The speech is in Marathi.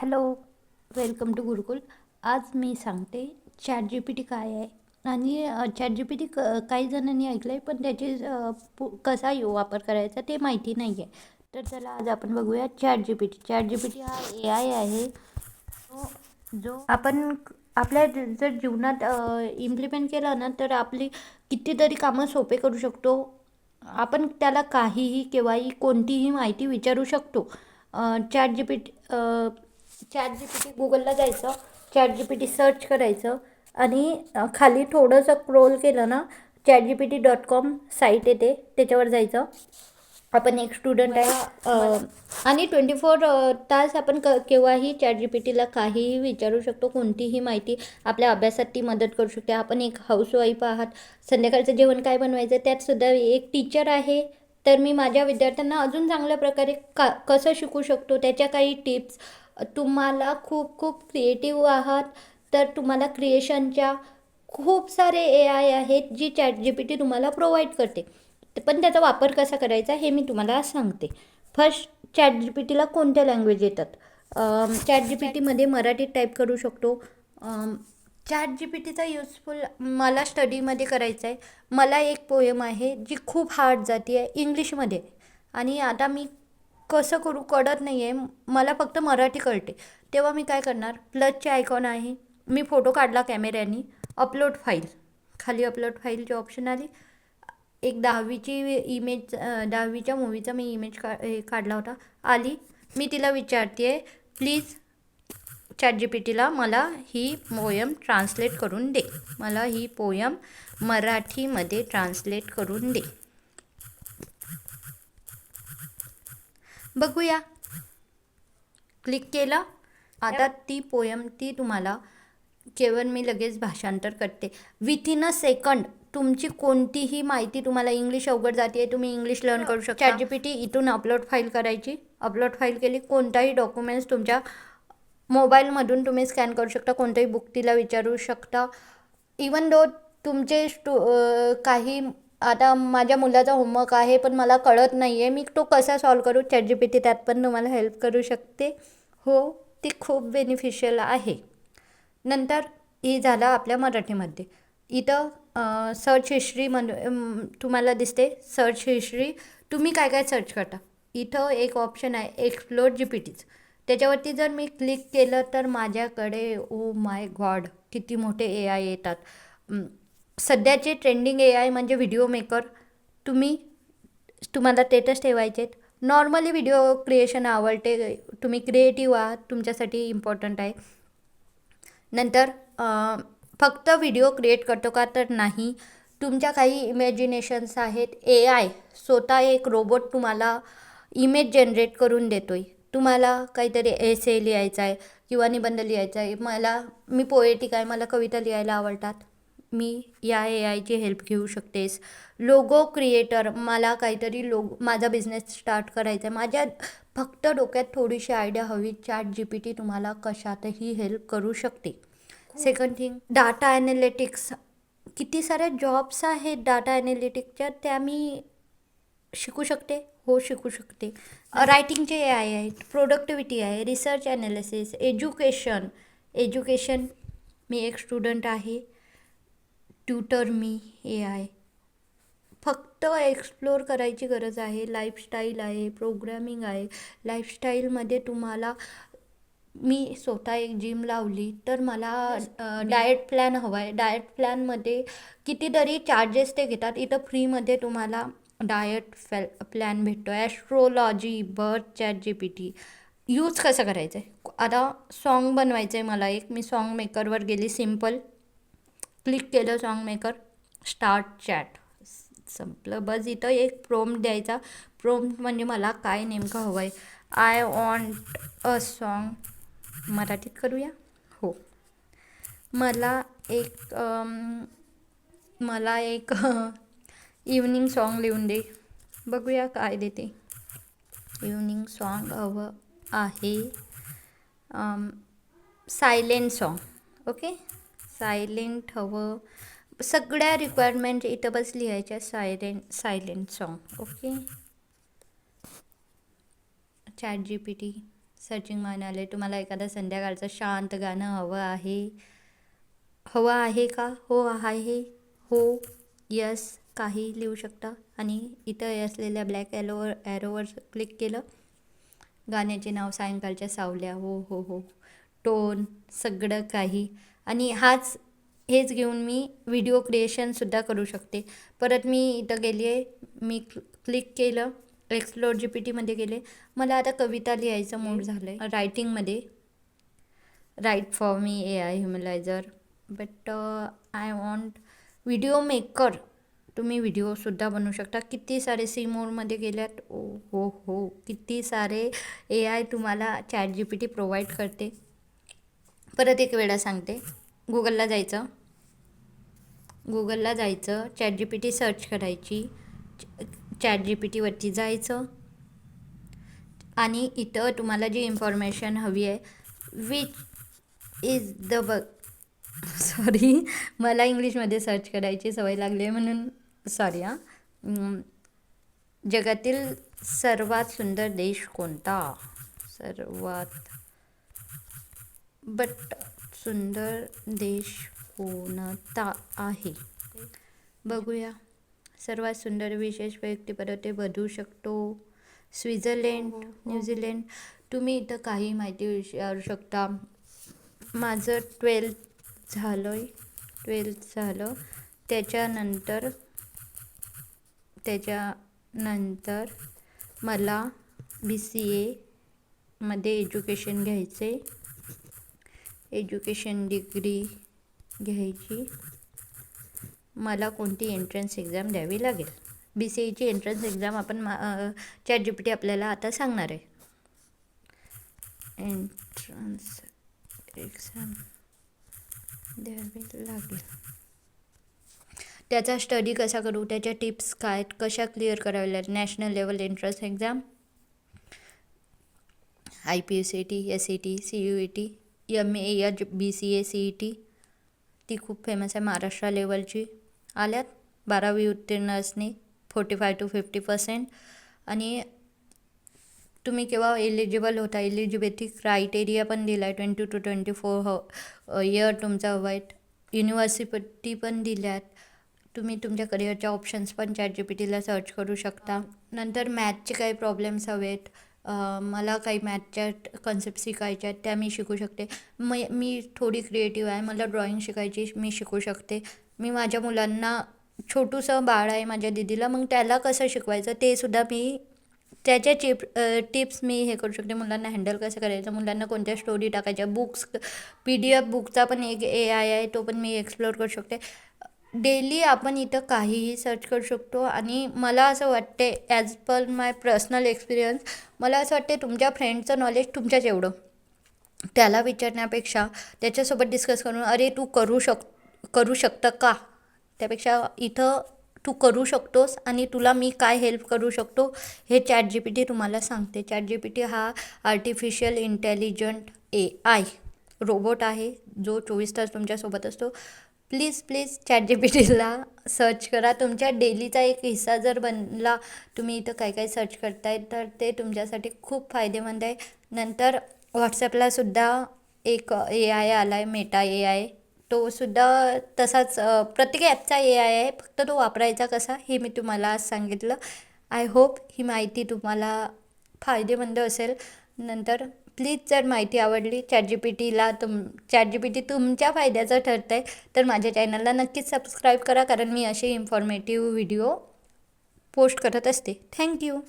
हॅलो, वेलकम टू गुरुकुल. आज मी सांगते ChatGPT काय आहे आणि ChatGPT काही जणांनी ऐकलं आहे पण त्याची कसा वापर करायचा ते माहिती नाही आहे. तर चला आज आपण बघूया ChatGPT हा AI आहे जो आपण आपल्या जर जीवनात इम्प्लिमेंट केला ना तर आपली कितीतरी कामं सोपे करू शकतो. आपण त्याला काहीही केव्हाही कोणतीही माहिती विचारू शकतो. चॅट जी पी टी गुगलला जायचं, ChatGPT सर्च करायचं आणि खाली थोडंसं स्क्रोल केलं ना chatgpt.com साईट येते, त्याच्यावर जायचं. आपण एक स्टुडंट आहे आणि 24 तास आपण केव्हाही ChatGPTला काहीही विचारू शकतो. कोणतीही माहिती आपल्या अभ्यासात ती मदत करू शकते. आपण एक हाऊसवाईफ आहात, संध्याकाळचं जेवण काय बनवायचं त्यातसुद्धा एक टीचर आहे, तर मी माझ्या विद्यार्थ्यांना अजून चांगल्या प्रकारे कसं शिकू शकतो त्याच्या काही टिप्स. तुम्हाला खूप खूप क्रिएटिव्ह आहात तर तुम्हाला क्रिएशनच्या खूप सारे AI आहेत जी ChatGPT तुम्हाला प्रोव्हाइड करते. पण त्याचा वापर कसा करायचा हे मी तुम्हाला सांगते. फर्स्ट, ChatGPTला कोणत्या लँग्वेज येतात? ChatGPTमध्ये मराठीत टाईप करू शकतो. ChatGPTचा युजफुल मला स्टडीमध्ये करायचा आहे. मला एक पोयम आहे जी खूप हार्ड जाती आहे इंग्लिशमध्ये आणि आता मी कसं करू कळत नाही आहे. मला फक्त मराठी कळते. तेव्हा मी काय करणार, प्लसचे आयकॉन आहे, मी फोटो काढला कॅमेऱ्याने, अपलोड फाईल, खाली अपलोड फाईलची ऑप्शन आली. एक 10वीची इमेज, 10वीच्या मूवीचा मी इमेज काढला होता, आली. मी तिला विचारते आहे, प्लीज ChatGPTला मला ही पोयम ट्रान्सलेट करून दे, मला ही पोयम मराठीमध्ये ट्रान्सलेट करून दे. बघूया, क्लिक केलं. आता ती पोयम तुम्हाला केवळ मी लगेच भाषांतर करते. विथिन अ सेकंड तुमची कोणतीही माहिती, तुम्हाला इंग्लिश अवघड जाते तुम्ही इंग्लिश लर्न करू शकता. ChatGPT इथून अपलोड फाईल करायची, अपलोड फाईल केली, कोणताही डॉक्युमेंट्स तुमच्या मोबाईलमधून तुम्ही स्कॅन करू शकता, कोणतंही बुक तिला विचारू शकता. इवन दो तुमचे काही, आता माझ्या मुलाचा होमवर्क आहे पण मला कळत नाही आहे, मी तो कसा सॉल्व करू, ChatGPT त्यात पण तुम्हाला हेल्प करू शकते. हो, ती खूप बेनिफिशियल आहे. नंतर हे झालं आपल्या मराठीमध्ये. इथं सर्च हिस्ट्री तुम्हाला दिसते. सर्च हिस्ट्री, तुम्ही काय काय सर्च करता, इथं एक ऑप्शन आहे एक्सप्लोर GPTचं. त्याच्यावरती जर मी क्लिक केलं तर माझ्याकडे ओ माय गॉड किती मोठे AI येतात. सध्याचे ट्रेंडिंग AI म्हणजे व्हिडिओ मेकर. तुम्हाला स्टेटस ठेवायचे, नॉर्मली व्हिडिओ क्रिएशन आवडते, तुम्ही क्रिएटिव्ह आहात, तुमच्यासाठी इम्पॉर्टंट आहे. नंतर फक्त व्हिडिओ क्रिएट करतो का, तर नाही, तुमच्या काही इमॅजिनेशन्स आहेत. AI स्वतः एक रोबोट तुम्हाला इमेज जनरेट करून देतो आहे. तुम्हाला काहीतरी एसे लिहायचा आहे किंवा निबंध लिहायचा आहे, मी पोएटिक आहे, मला कविता लिहायला आवडतात, मी या AIची हेल्प घेऊ शकतेस. लोगो क्रिएटर, मला काहीतरी माझा बिझनेस स्टार्ट करायचा आहे, माझ्या फक्त डोक्यात थोडीशी आयडिया हवी, ChatGPT तुम्हाला कशातही हेल्प करू शकते. Second thing, data analytics. किती साऱ्या जॉब्स आहेत डाटा ॲनालिटिक्सच्या, त्या मी शिकू शकते. हो, शिकू शकते. रायटिंगचे AI आहेत, प्रोडक्टिव्हिटी आहे, रिसर्च ॲनालिसिस, एज्युकेशन. मी एक स्टुडंट आहे, ट्यूटर मी AI. फक्त एक्सप्लोर करायची गरज आहे. लाईफस्टाईल आहे, प्रोग्रॅमिंग आहे. लाईफस्टाईलमध्ये तुम्हाला, मी स्वतः एक जिम लावली तर मला डाएट प्लॅन हवा आहे. डाएट प्लॅनमध्ये कितीतरी चार्जेस ते घेतात, इथं फ्रीमध्ये तुम्हाला डाएट प्लॅन भेटतो आहे. ॲस्ट्रोलॉजी, बर्थ, ChatGPT यूज कसं करायचं आहे. आता सॉन्ग बनवायचं आहे मला एक, मी सॉन्ग मेकरवर गेली, सिम्पल क्लिक केलं, सॉन्ग मेकर, स्टार्ट चॅट, संपलं. बस इथं एक प्रोम्प्ट द्यायचा. प्रोम्प्ट म्हणजे मला काय नेमकं हवं आहे. आय वॉन्ट अ सॉन्ग, मराठीत करूया. हो, मला एक इव्हनिंग सॉन्ग लिहून दे. बघूया काय देते. इव्हनिंग सॉन्ग हवं आहे, सायलेंट सॉन्ग. ओके, सायलेंट हवं. सगळ्या रिक्वायरमेंट इथं बस लिहायच्या, silent song. Okay, ChatGPT searching म्हणाले तुम्हाला एखादं संध्याकाळचं शांत गाणं हवं आहे का? हो आहे. हो, यस, काही लिहू शकता आणि इथं असलेल्या ब्लॅक ॲरोवर क्लिक केलं. गाण्याचे नाव सायंकाळच्या सावल्या. हो हो हो. टोन सगळं काही. आणि हेच घेऊन मी व्हिडिओ क्रिएशनसुद्धा करू शकते. परत मी इथं गेली आहे. मी क्लिक केलं. एक्सप्लोर GPT गेले. मला आता कविता लिहायचं मूड झालं आहे. रायटिंगमध्ये write for me AI humanizer. But I want video maker. तुम्ही व्हिडिओसुद्धा बनवू शकता. किती सारे सीमोरमध्ये गेल्यात. ओ हो हो, किती सारे AI तुम्हाला ChatGPT प्रोव्हाइड करते. परत एक वेळा सांगते, गुगलला जायचं, ChatGPT सर्च करायची, ChatGPTवरती जायचं आणि इथं तुम्हाला जी इन्फॉर्मेशन हवी आहे, विच इज द सॉरी, मला इंग्लिशमध्ये सर्च करायची सवय लागली आहे म्हणून सॉरी जगातील सर्वात सुंदर देश कोणता? सुंदर देश कोणता आहे? बघूया. सर्वात सुंदर विशेष व्यक्तिपद बदलू शकतो. Switzerland, New Zealand. तुम्ही इथं काही माहिती विचारू शकता. माझं 12th झालं. त्याच्यानंतर मला BCA मध्ये एज्युकेशन डिग्री घ्यायची. मला कोणती एंट्रन्स एक्झाम द्यावी लागेल? BCAची एंट्रन्स एक्झाम आपण ChatGPT आपल्याला आता सांगणार आहे. एंट्रन्स एक्झाम द्यावी लागेल. त्याचा स्टडी कसा करू, त्याच्या टिप्स काय, कशा क्लिअर कराव्या लागेल? National level entrance exam, IPSAT, SAT, CUET, MA, BCA, CET. ती खूप फेमस आहे. महाराष्ट्र लेवलची आल्यात. 12वी उत्तीर्ण असणे, 45 to 50%. आणि तुम्ही केव्हा एलिजिबल होता, एलिजिबिलिटी क्रायटेरिया पण दिला आहे. 20 to 24 इयर तुमचा हवा आहे. युनिव्हर्सिटी पण दिल्यात. तुम्ही तुमच्या करिअरच्या ऑप्शन्स पण ChatGPTला सर्च करू शकता. नंतर मॅथचे काही प्रॉब्लेम्स हवेत, मला काही मॅथच्या कन्सेप्ट शिकायच्या आहेत, त्या मी शिकू शकते. मी थोडी क्रिएटिव्ह आहे, मला ड्रॉइंग शिकायची, मी शिकू शकते. मी माझ्या मुलांना, छोटूसं बाळ आहे माझ्या दीदीला, मग त्याला कसं शिकवायचं ते सुद्धा मी त्याच्या टिप्स मी हे करू शकते. मुलांना हँडल कसं करायचं, मुलांना कोणत्या स्टोरी टाकायच्या, बुक्स, PDF बुकचा पण एक AI आहे, तो पण मी एक्सप्लोअर करू शकते. डेली आपण इथं काहीही सर्च करू शकतो. आणि मला असं वाटते, ॲज पर माय पर्सनल एक्सपिरियन्स, मला असं वाटते तुमच्या फ्रेंडचं नॉलेज तुमच्याच एवढं, त्याला विचारण्यापेक्षा त्याच्यासोबत डिस्कस करून, अरे तू करू शकतं का, त्यापेक्षा इथं तू करू शकतोस आणि तुला मी काय हेल्प करू शकतो हे ChatGPT तुम्हाला सांगते. ChatGPT हा आर्टिफिशियल इंटेलिजंट AI रोबोट आहे, जो 24 तास तुमच्यासोबत असतो. प्लीज ChatGPTला सर्च करा. तुमच्या डेलीचा एक हिस्सा जर बनला, तुम्ही इथं काय सर्च करताय, तर ते तुमच्यासाठी खूप फायदेमंद आहे. नंतर व्हॉट्सॲपला सुद्धा एक AI आला आहे, मेटा AI. तो सुद्धा तसाच, प्रत्येक ॲपचा AI आहे, फक्त तो वापरायचा कसा हे मी तुम्हाला आज सांगितलं. आय होप ही माहिती तुम्हाला फायदेमंद असेल. नंतर प्लीज जर माहिती आवडली, ChatGPT तुमच्या फायद्याचं ठरतं आहे, तर माझ्या चॅनलला नक्कीच सबस्क्राईब करा, कारण मी असे इन्फॉर्मेटिव्ह व्हिडिओ पोस्ट करत असते. थँक्यू.